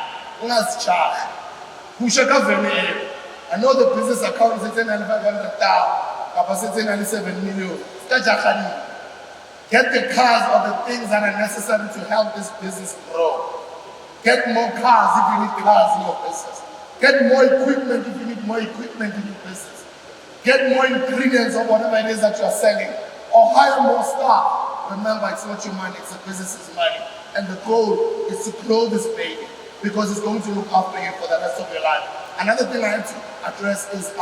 ungazijahi. Kusho kavele I know the business account is at 500,000, capacity 97 million. Get the cars or the things that are necessary to help this business grow. Get more cars if you need cars in your business. Get more equipment if you need more equipment in your business. Get more ingredients or whatever it is that you are selling. Or hire more staff. Remember, it's not your money, it's the business's money. And the goal is to grow this baby because it's going to look after you for the rest of your life. Another thing I have to address is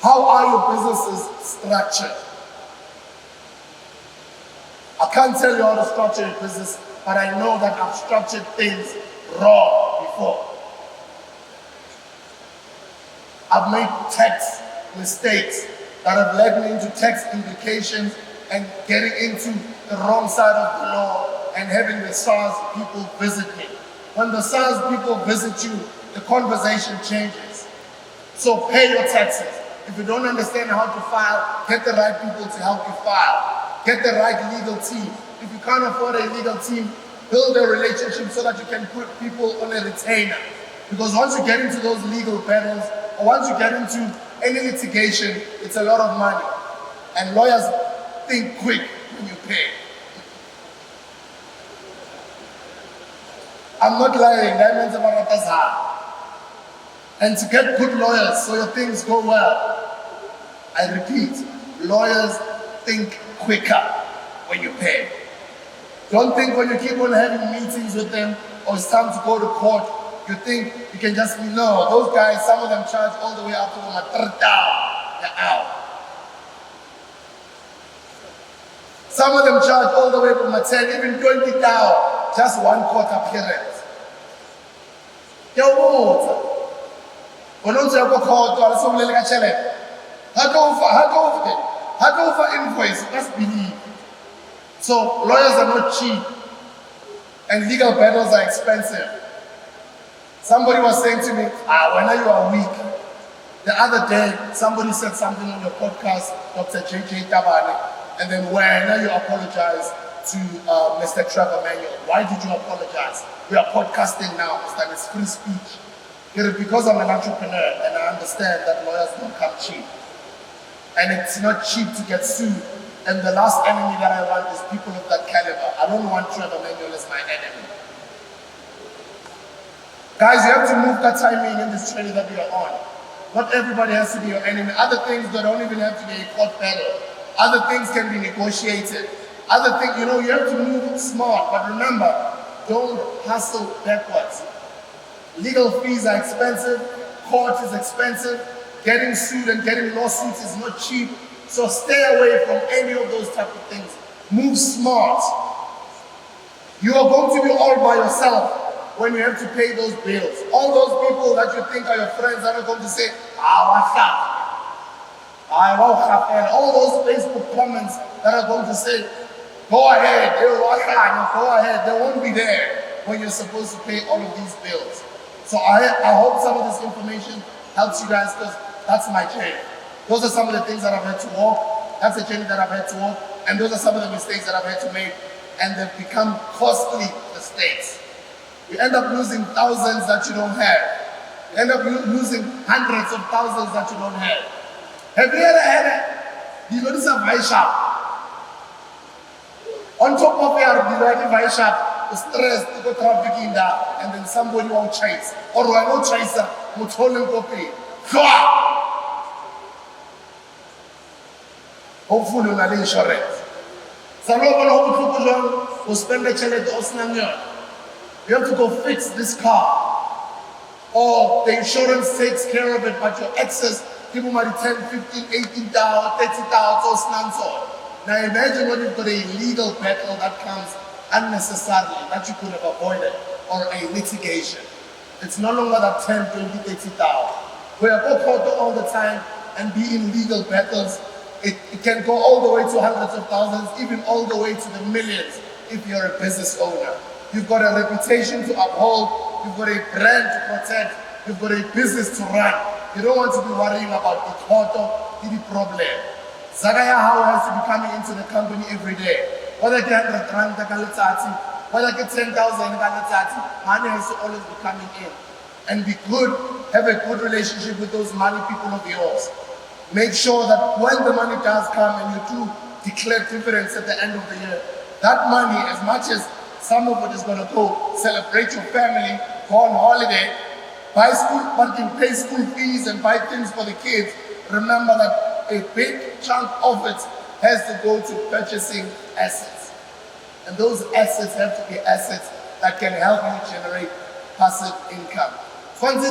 how are your businesses structured? I can't tell you how to structure your business, but I know that I've structured things wrong before. I've made tax mistakes that have led me into tax implications and getting into the wrong side of the law and having the SARS people visit me. When the SARS people visit you, the conversation changes. So pay your taxes. If you don't understand how to file, get the right people to help you file. Get the right legal team. If you can't afford a legal team, build a relationship so that you can put people on a retainer. Because once you get into those legal battles, or once you get into any litigation, it's a lot of money. And lawyers think quick when you pay. I'm not lying, that means about hard. And to get good lawyers so your things go well, I repeat, lawyers think quicker when you pay. Don't think when you keep on having meetings with them or it's time to go to court, you think you can just be, no, those guys, some of them charge all the way up to my third down, they're out. Some of them charge all the way from my 10, even 20 down, just one court appearance. Yo, what? When you go to court, you have to how go for invoice, just believe. So lawyers are not cheap and legal battles are expensive. Somebody was saying to me, when you are weak. The other day, somebody said something on your podcast, Dr. JJ Tabane, and then when you apologize to Mr. Trevor Manuel. Why did you apologize? We are podcasting now, Mr. It's free speech. Because I'm an entrepreneur and I understand that lawyers don't come cheap. And it's not cheap to get sued. And the last enemy that I want is people of that caliber. I don't want Trevor Manuel as my enemy. Guys, you have to move that timing in this journey that we are on. Not everybody has to be your enemy. Other things, they don't even have to be a court battle. Other things can be negotiated. Other things, you have to move smart. But remember, don't hustle backwards. Legal fees are expensive. Court is expensive. Getting sued and getting lawsuits is not cheap. So stay away from any of those type of things. Move smart. You are going to be all by yourself when you have to pay those bills. All those people that you think are your friends are going to say, what's up? And all those Facebook comments that are going to say, go ahead, go ahead. They won't be there when you're supposed to pay all of these bills. So I hope some of this information helps you guys because that's my journey. Those are some of the things that I've had to walk. That's the journey that I've had to walk. And those are some of the mistakes that I've had to make. And they've become costly mistakes. You end up losing thousands that you don't have. You end up losing hundreds of thousands that you don't have. Have you ever had a, you notice a vice shop? On top of your vice shop, stress to go trafficking that, and then somebody won't chase. Or I won't chase her, won't hold him to pay. Hopefully, you're insurance. Some will spend the check. You have to go fix this car. or the insurance takes care of it, but your excess, people might 10, 15, 18,000, 30,000 or snanso. Now imagine when you've got a legal battle that comes unnecessarily, that you could have avoided, or a litigation. It's no longer that 10, 20, 30,000. We are go court all the time and be in legal battles. It can go all the way to hundreds of thousands, even all the way to the millions if you're a business owner. You've got a reputation to uphold, you've got a brand to protect, you've got a business to run. You don't want to be worrying about the court or the problem. Zagaya How has to be coming into the company every day. Whether get 100 rand, whether get 10,000, money has to always be coming in. And be good, have a good relationship with those money people of yours. Make sure that when the money does come and you do declare dividends at the end of the year, that money, as much as some of it is going to go celebrate your family, go on holiday, buy school, but you pay school fees and buy things for the kids, remember that a big chunk of it has to go to purchasing assets. And those assets have to be assets that can help you generate passive income. It's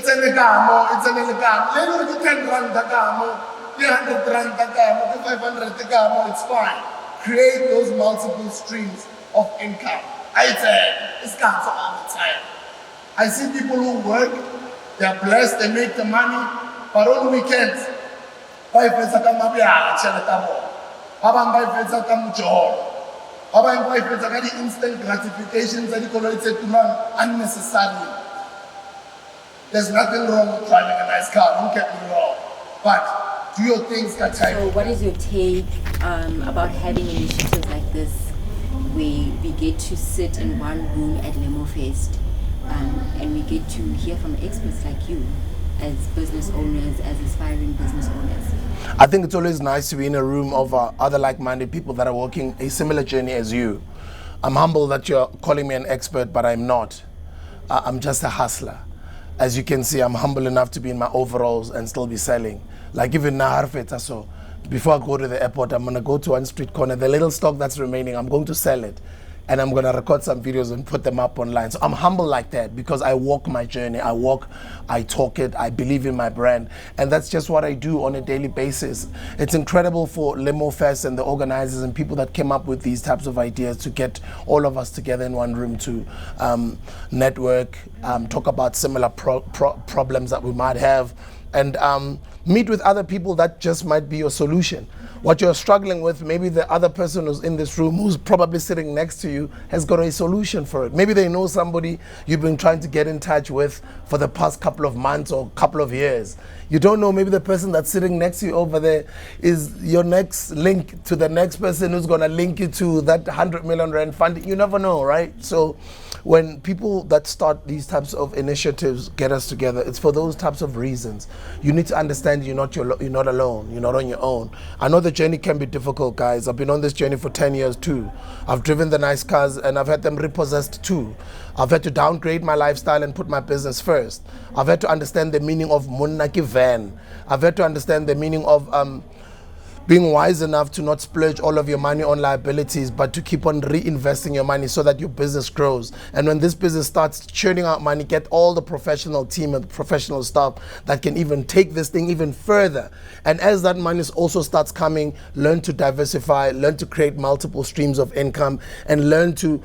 an egamo, it's an egamo. Later you 10 rand egamo, 300 rand egamo, 500 egamo, it's fine. Create those multiple streams of income. I tell it's comes all the time. I see people who work, they're blessed, they make the money, but on weekends, instant gratifications unnecessarily. There's nothing wrong with driving a nice car, don't get me wrong. But do your things that time. So what is your take about having initiatives like this where we get to sit in one room at Lemo Fest and we get to hear from experts like you as business owners, as aspiring business owners? I think it's always nice to be in a room of other like-minded people that are walking a similar journey as you. I'm humble that you're calling me an expert, but I'm not. I'm just a hustler. As you can see, I'm humble enough to be in my overalls and still be selling. Like even now, so before I go to the airport, I'm gonna go to one street corner, the little stock that's remaining, I'm going to sell it. And I'm gonna record some videos and put them up online. So I'm humble like that because I walk my journey. I walk, I talk it, I believe in my brand. And that's just what I do on a daily basis. It's incredible for Lemo Fest and the organizers and people that came up with these types of ideas to get all of us together in one room to network, talk about similar problems that we might have, and meet with other people that just might be your solution. What you're struggling with, maybe the other person who's in this room who's probably sitting next to you has got a solution for it. Maybe they know somebody you've been trying to get in touch with for the past couple of months or couple of years. You don't know, maybe the person that's sitting next to you over there is your next link to the next person who's gonna link you to that 100 million rand fund. You never know, right? So when people that start these types of initiatives get us together, it's for those types of reasons. You need to understand you're not alone, you're not on your own. I know the journey can be difficult, guys. I've been on this journey for 10 years too. I've driven the nice cars and I've had them repossessed too. I've had to downgrade my lifestyle and put my business first. I've had to understand the meaning of Munnaki van. I've had to understand the meaning of being wise enough to not splurge all of your money on liabilities, but to keep on reinvesting your money so that your business grows. And when this business starts churning out money, get all the professional team and professional staff that can even take this thing even further. And as that money also starts coming, learn to diversify, learn to create multiple streams of income, and learn to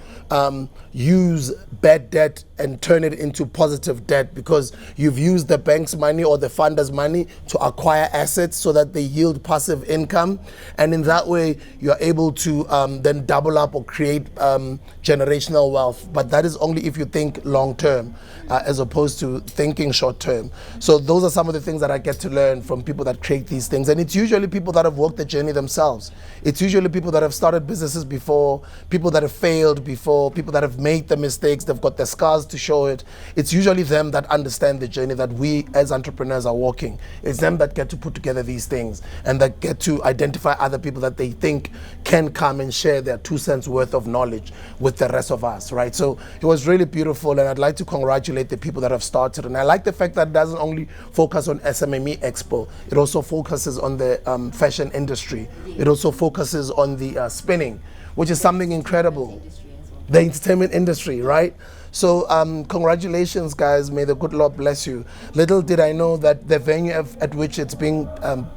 use bad debt and turn it into positive debt, because you've used the bank's money or the funder's money to acquire assets so that they yield passive income, and in that way you're able to then double up or create generational wealth. But that is only if you think long term as opposed to thinking short term. So those are some of the things that I get to learn from people that create these things, and it's usually people that have walked the journey themselves. It's usually people that have started businesses before, people that have failed before, people that have made the mistakes, they've got the scars to show it. It's usually them that understand the journey that we as entrepreneurs are walking. It's them that get to put together these things and that get to identify other people that they think can come and share their 2 cents worth of knowledge with the rest of us, right? So it was really beautiful, and I'd like to congratulate the people that have started. And I like the fact that it doesn't only focus on SMME Expo, it also focuses on the fashion industry. It also focuses on the spinning, which is something incredible. the entertainment industry, right? So congratulations, guys. May the good Lord bless you. Little did I know that the venue at which it's being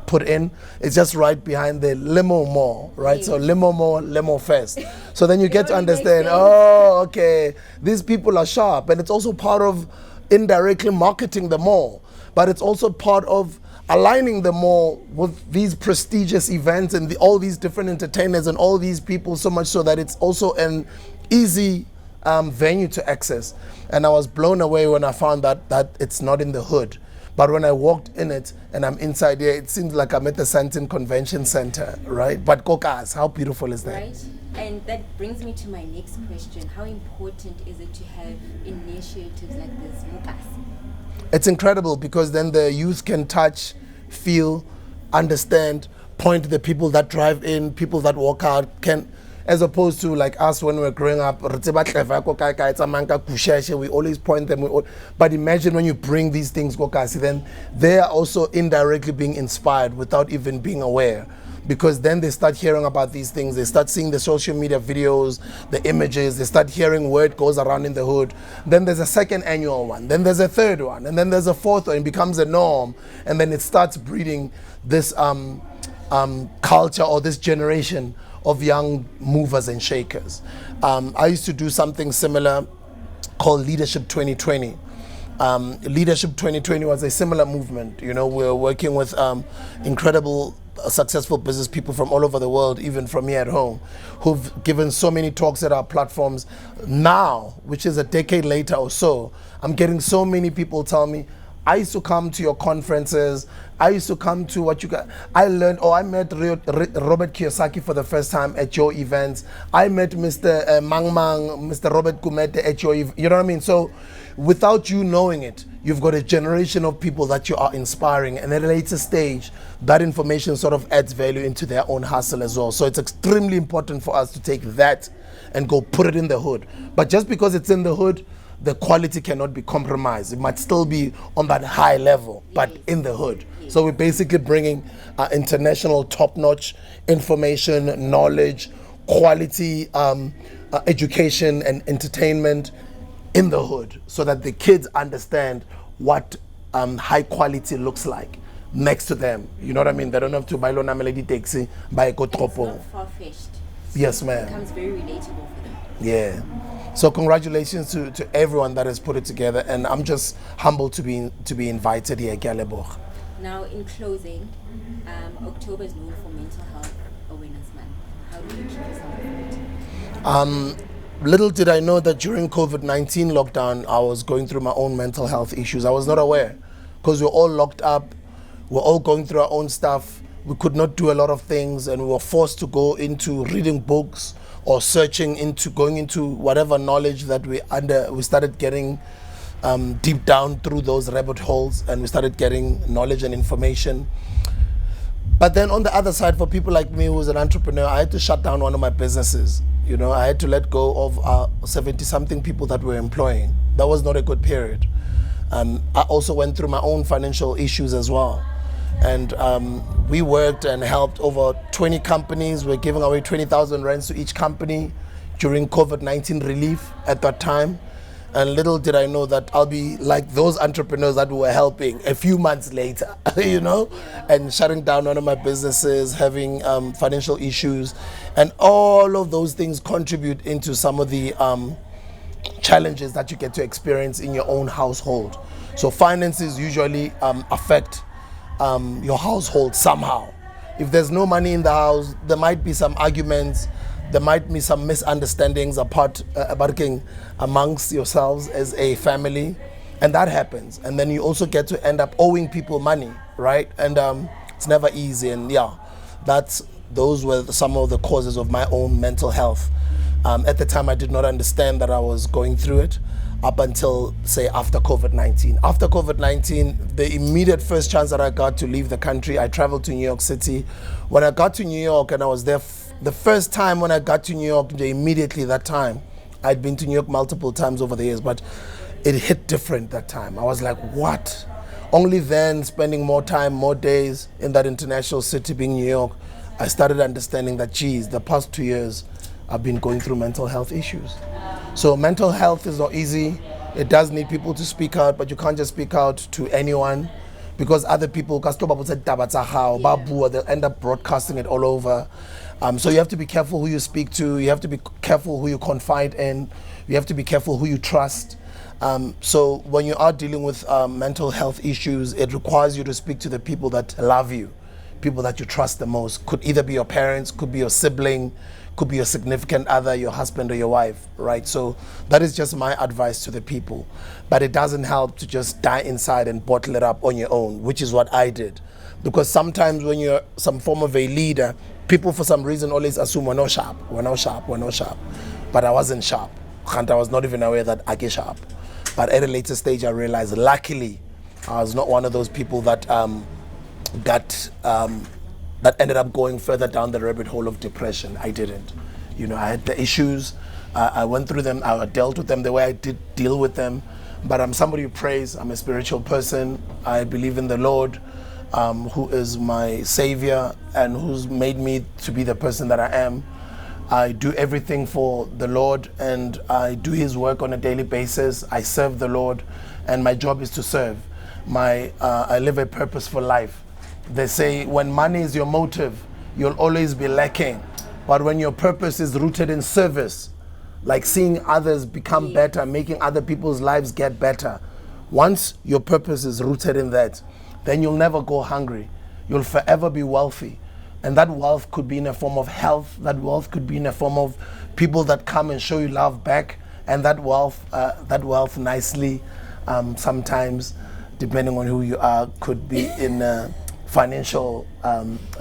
put in is just right behind the Lemo Mall, right? So Lemo Mall, Lemo Fest. So then you get to understand, oh, okay, these people are sharp. And it's also part of indirectly marketing the mall, but it's also part of aligning the mall with these prestigious events and all these different entertainers and all these people, so much so that it's also an easy venue to access. And I was blown away when I found that it's not in the hood. But when I walked in it and I'm inside here, it seems like I'm at the Santon Convention Center, right? But Kokas, how beautiful is that? Right. And that brings me to my next question. How important is it to have initiatives like this, Mukas? It's incredible because then the youth can touch, feel, understand, point to the people that drive in, people that walk out, as opposed to like us when we were growing up, we always point them. But imagine when you bring these things, then they are also indirectly being inspired without even being aware. Because then they start hearing about these things, they start seeing the social media videos, the images, they start hearing word goes around in the hood. Then there's a second annual one, then there's a third one, and then there's a fourth one. It becomes a norm, and then it starts breeding this culture or this generation of young movers and shakers. I used to do something similar called Leadership 2020. Leadership 2020 was a similar movement. You know, we were working with incredible, successful business people from all over the world, even from here at home, who've given so many talks at our platforms. Now, which is a decade later or so, I'm getting so many people tell me, I used to come to your conferences. I used to come to what you got. I learned, I met Robert Kiyosaki for the first time at your events. I met Mr. Mr. Robert Kumete at your event. You know what I mean? So without you knowing it, you've got a generation of people that you are inspiring. And at a later stage, that information sort of adds value into their own hustle as well. So it's extremely important for us to take that and go put it in the hood. But just because it's in the hood, the quality cannot be compromised. It might still be on that high level, but in the hood. So we're basically bringing international top-notch information, knowledge, quality education and entertainment in the hood so that the kids understand what high quality looks like next to them. You know what I mean? They don't have to buy Lona Melody taxi, buy a Kotropo. It's not far-fetched. Yes, ma'am. It becomes very relatable for them. Yeah. So congratulations to everyone that has put it together, and I'm just humbled to be invited here, Galeboch. Now, in closing, October is known for Mental Health Awareness Month. How do you keep yourself fit? Little did I know that during COVID-19 lockdown, I was going through my own mental health issues. I was not aware because we're all locked up. We're all going through our own stuff. We could not do a lot of things, and we were forced to go into reading books or going into whatever knowledge that we started getting deep down through those rabbit holes, and we started getting knowledge and information. But then on the other side, for people like me who's an entrepreneur, I had to shut down one of my businesses. You know, I had to let go of 70-something people that we're employing. That was not a good period. I also went through my own financial issues as well. And we worked and helped over 20 companies. We're giving away 20,000 rands to each company during COVID-19 relief at that time. And little did I know that I'll be like those entrepreneurs that we were helping a few months later, you know, and shutting down one of my businesses, having financial issues. And all of those things contribute into some of the challenges that you get to experience in your own household. So finances usually affect your household somehow. If there's no money in the house, there might be some arguments, there might be some misunderstandings amongst yourselves as a family, and that happens. And then you also get to end up owing people money, right? And it's never easy. And yeah, those were some of the causes of my own mental health. At the time, I did not understand that I was going through it up until, say, after COVID-19. After COVID-19, the immediate first chance that I got to leave the country, I traveled to New York City. When I got to New York and I was there, the first time when I got to New York, immediately that time, I'd been to New York multiple times over the years, but it hit different that time. I was like, what? Only then, spending more time, more days in that international city being New York, I started understanding that, geez, the past 2 years I've been going through mental health issues. So mental health is not easy. It does need people to speak out, but you can't just speak out to anyone, because other people, they'll end up broadcasting it all over. So you have to be careful who you speak to. You have to be careful who you confide in. You have to be careful who you trust. So when you are dealing with mental health issues, it requires you to speak to the people that love you, people that you trust the most. Could either be your parents, could be your sibling, could be your significant other, your husband or your wife, right? So that is just my advice to the people. But it doesn't help to just die inside and bottle it up on your own, which is what I did. Because sometimes when you're some form of a leader, people for some reason always assume we're not sharp. But I wasn't sharp. I was not even aware that I get sharp. But at a later stage, I realized, luckily, I was not one of those people that that ended up going further down the rabbit hole of depression. I didn't. You know, I had the issues. I went through them. I dealt with them the way I did deal with them. But I'm somebody who prays. I'm a spiritual person. I believe in the Lord, who is my savior and who's made me to be the person that I am. I do everything for the Lord, and I do his work on a daily basis. I serve the Lord, and my job is to serve. I live a purposeful life. They say when money is your motive, you'll always be lacking. But when your purpose is rooted in service, like seeing others become better, making other people's lives get better, once your purpose is rooted in that, then you'll never go hungry. You'll forever be wealthy. And that wealth could be in a form of health. That wealth could be in a form of people that come and show you love back. And that wealth nicely, sometimes, depending on who you are, could be in financial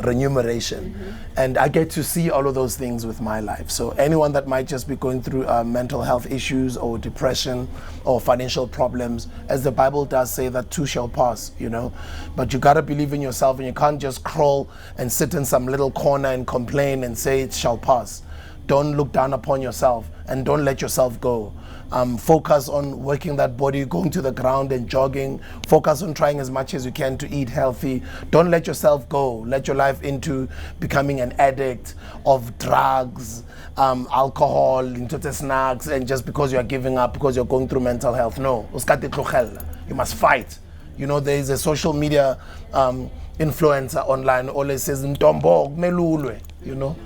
remuneration. And I get to see all of those things with my life. So anyone that might just be going through mental health issues or depression or financial problems, as the Bible does say, that too shall pass, you know. But you gotta believe in yourself, and you can't just crawl and sit in some little corner and complain and say it shall pass. Don't look down upon yourself, and don't let yourself go. Focus on working that body, going to the ground and jogging. Focus on trying as much as you can to eat healthy. Don't let yourself go. Let your life into becoming an addict of drugs, alcohol, into the snacks, and just because you are giving up, because you're going through mental health. No. You must fight. You know, there is a social media influencer online who always says, "Ntombo, kumelulwe," you know.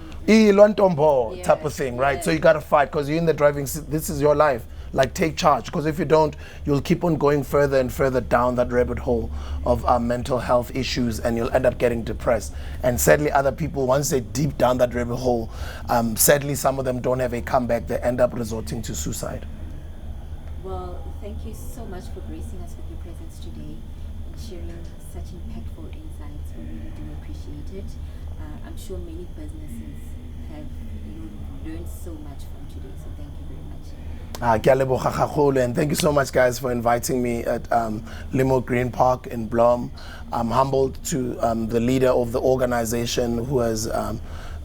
Type of thing, right? So you gotta fight, because you're in the driving seat. This is your life. Like, take charge, because if you don't, you'll keep on going further and further down that rabbit hole of mental health issues, and you'll end up getting depressed. And sadly, other people, once they're deep down that rabbit hole, sadly, some of them don't have a comeback. They end up resorting to suicide. Well, thank you so much for gracing us with your presence today and sharing such impactful insights. We really do appreciate it. I'm sure many businesses have learned so much from today, so thank you very much. And thank you so much, guys, for inviting me at Lemo Green Park in Blom. I'm humbled to the leader of the organization who has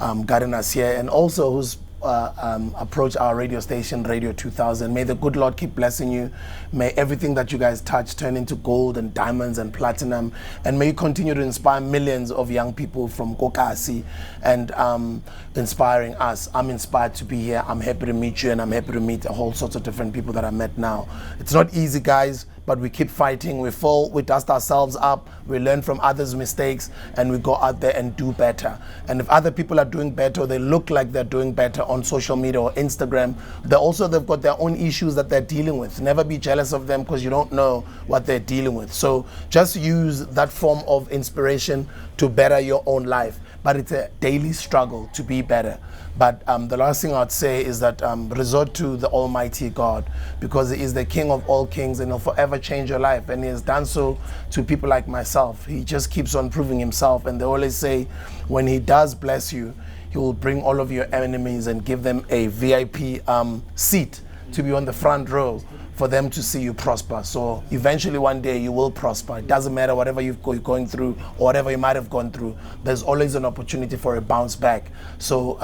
gotten us here, and also who's approached our radio station, Radio 2000. May the good Lord keep blessing you. May everything that you guys touch turn into gold and diamonds and platinum. And may you continue to inspire millions of young people from Kokasi and inspiring us. I'm inspired to be here. I'm happy to meet you, and I'm happy to meet a whole sorts of different people that I met now. It's not easy, guys, but we keep fighting. We fall, we dust ourselves up, we learn from others' mistakes, and we go out there and do better. And if other people are doing better, or they look like they're doing better on social media or Instagram, they've got their own issues that they're dealing with. Never be jealous of them, because you don't know what they're dealing with. So just use that form of inspiration to better your own life. But it's a daily struggle to be better. But the last thing I'd say is that resort to the Almighty God, because He is the King of all kings, and He'll forever change your life. And He has done so to people like myself. He just keeps on proving Himself. And they always say, when He does bless you, He will bring all of your enemies and give them a VIP seat to be on the front row for them to see you prosper. So eventually one day you will prosper. It doesn't matter whatever you're going through or whatever you might have gone through. There's always an opportunity for a bounce back. So,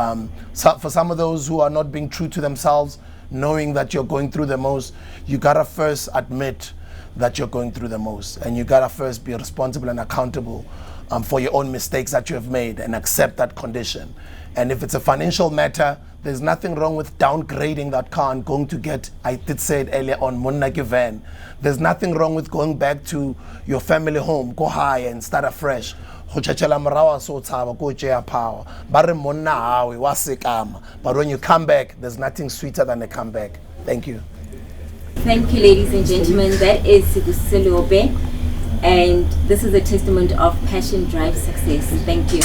for some of those who are not being true to themselves, knowing that you're going through the most, you gotta first admit that you're going through the most. And you gotta first be responsible and accountable for your own mistakes that you have made and accept that condition. And if it's a financial matter, there's nothing wrong with downgrading that car and going to get, I did say it earlier on, Monnaki van. There's nothing wrong with going back to your family home, go high and start afresh. But when you come back, there's nothing sweeter than a comeback. Thank you. Thank you, ladies and gentlemen. That is Sbu, and this is a testament of passion drives success. Thank you.